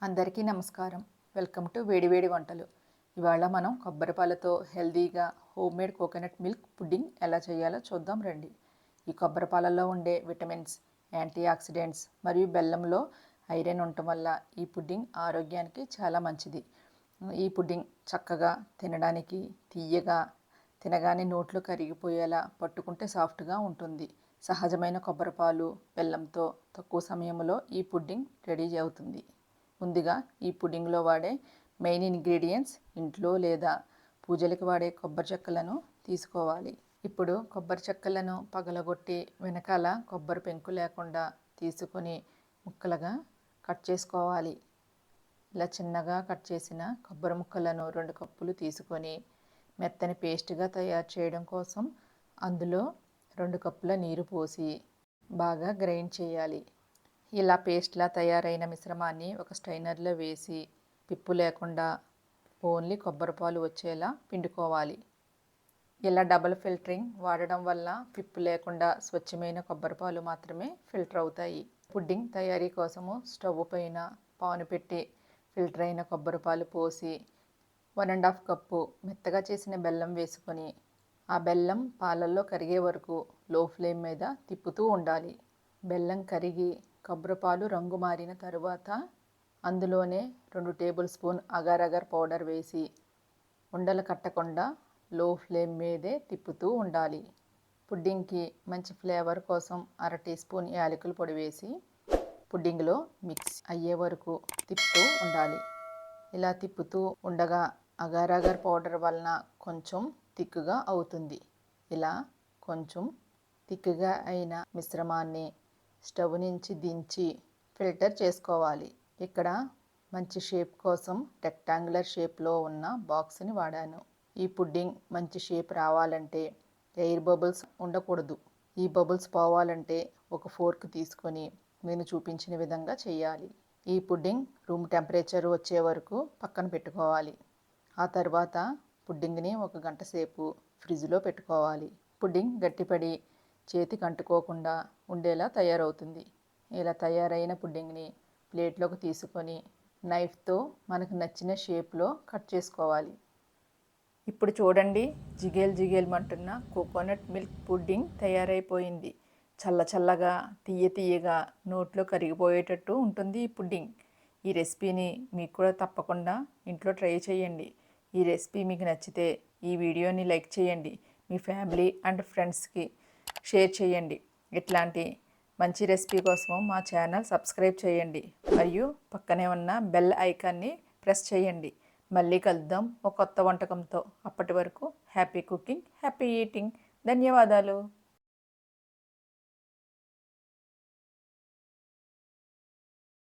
అందరికీ నమస్కారం. Welcome to వేడివేడి వంటలు. ఇవాళ మనం కొబ్బరిపాలతో హెల్దీగా హోమ్మేడ్ కోకోనట్ మిల్క్ పుడ్డింగ్ ఎలా చేయాలో చూద్దాం రండి. ఈ కొబ్బరిపాలలో ఉండే విటమిన్స్, యాంటీ ఆక్సిడెంట్స్ మరియు బెల్లంలో ఐరన్ ఉండటం వల్ల ఈ పుడ్డింగ్ ఆరోగ్యానికి చాలా మంచిది. ఈ పుడ్డింగ్ చక్కగా తినడానికి తియ్యగా, తినగానే నోట్లో కరిగిపోయేలా, పట్టుకుంటే సాఫ్ట్గా ఉంటుంది. సహజమైన కొబ్బరిపాలు, బెల్లంతో తక్కువ సమయంలో ఈ పుడ్డింగ్ రెడీ అవుతుంది. ముందుగా ఈ పుడ్డింగ్లో వాడే మెయిన్ ఇంగ్రీడియంట్స్ ఇంట్లో లేదా పూజలకు వాడే కొబ్బరి చెక్కలను తీసుకోవాలి. ఇప్పుడు కొబ్బరి చెక్కలను పగలగొట్టి వెనకాల కొబ్బరి పెంకు లేకుండా తీసుకొని ముక్కలుగా కట్ చేసుకోవాలి. ఇలా చిన్నగా కట్ చేసిన కొబ్బరి ముక్కలను 2 కప్పులు తీసుకొని మెత్తని పేస్ట్గా తయారు చేయడం కోసం అందులో 2 కప్పుల నీరు పోసి బాగా గ్రైండ్ చేయాలి. ఇలా పేస్ట్లా తయారైన మిశ్రమాన్ని ఒక స్ట్రైనర్లో వేసి పిప్పు లేకుండా ఓన్లీ కొబ్బరిపాలు వచ్చేలా పిండుకోవాలి. ఇలా డబుల్ ఫిల్టరింగ్ వాడడం వల్ల పిప్పు లేకుండా స్వచ్ఛమైన కొబ్బరిపాలు మాత్రమే ఫిల్టర్ అవుతాయి. పుడ్డింగ్ తయారీ కోసము స్టవ్ పైన పాను పెట్టి ఫిల్టర్ అయిన కొబ్బరిపాలు పోసి 1½ కప్పు మెత్తగా చేసిన బెల్లం వేసుకొని ఆ బెల్లం పాలల్లో కరిగే వరకు లో ఫ్లేమ్ మీద తిప్పుతూ ఉండాలి. బెల్లం కరిగి కొబ్బరిపాలు రంగు మారిన తరువాత అందులోనే 2 table spoon agar agar powder వేసి ఉండలు కట్టకుండా లో ఫ్లేమ్ మీదే తిప్పుతూ ఉండాలి. పుడ్డింగ్కి మంచి ఫ్లేవర్ కోసం 1/2 టీ స్పూన్ యాలకుల పొడి వేసి పుడ్డింగ్లో మిక్స్ అయ్యే వరకు తిప్పుతూ ఉండాలి. ఇలా తిప్పుతూ ఉండగా అగార్ అగార్ పౌడర్ వలన కొంచెం తిక్కుగా అవుతుంది. ఇలా కొంచెం తిక్కుగా అయిన మిశ్రమాన్ని స్టవ్ నుంచి దించి ఫిల్టర్ చేసుకోవాలి. ఇక్కడ మంచి షేప్ కోసం రెక్టాంగులర్ షేప్లో ఉన్న బాక్స్ని వాడాను. ఈ పుడ్డింగ్ మంచి షేప్ రావాలంటే ఎయిర్ బబుల్స్ ఉండకూడదు. ఈ బబుల్స్ పోవాలంటే ఒక ఫోర్క్ తీసుకొని నేను చూపించిన విధంగా చేయాలి. ఈ పుడ్డింగ్ రూమ్ టెంపరేచర్ వచ్చే వరకు పక్కన పెట్టుకోవాలి. ఆ తర్వాత పుడ్డింగ్ని 1 గంట సేపు ఫ్రిడ్జ్లో పెట్టుకోవాలి. పుడ్డింగ్ గట్టిపడి చేతికి అంటుకోకుండా ఉండేలా తయారవుతుంది. ఇలా తయారైన పుడ్డింగ్ని ప్లేట్లోకి తీసుకొని నైఫ్తో మనకు నచ్చిన షేప్లో కట్ చేసుకోవాలి. ఇప్పుడు చూడండి, జిగేల్ జిగేల్మంటున్న కోకోనట్ మిల్క్ పుడ్డింగ్ తయారైపోయింది. చల్ల చల్లగా తీయగా నోట్లో కరిగిపోయేటట్టు ఉంటుంది ఈ పుడ్డింగ్. ఈ రెసిపీని మీకు కూడా తప్పకుండా ఇంట్లో ట్రై చేయండి. ఈ రెసిపీ మీకు నచ్చితే ఈ వీడియోని లైక్ చేయండి. మీ ఫ్యామిలీ అండ్ ఫ్రెండ్స్కి షేర్ చేయండి. ఇట్లాంటి మంచి రెసిపీ కోసం మా ఛానల్ సబ్స్క్రైబ్ చేయండి మరియు పక్కనే ఉన్న బెల్ ఐకాన్ని ప్రెస్ చేయండి. మళ్ళీ కలుద్దాం ఒక కొత్త వంటకంతో. అప్పటి వరకు హ్యాపీ కుకింగ్, హ్యాపీ ఈటింగ్. ధన్యవాదాలు.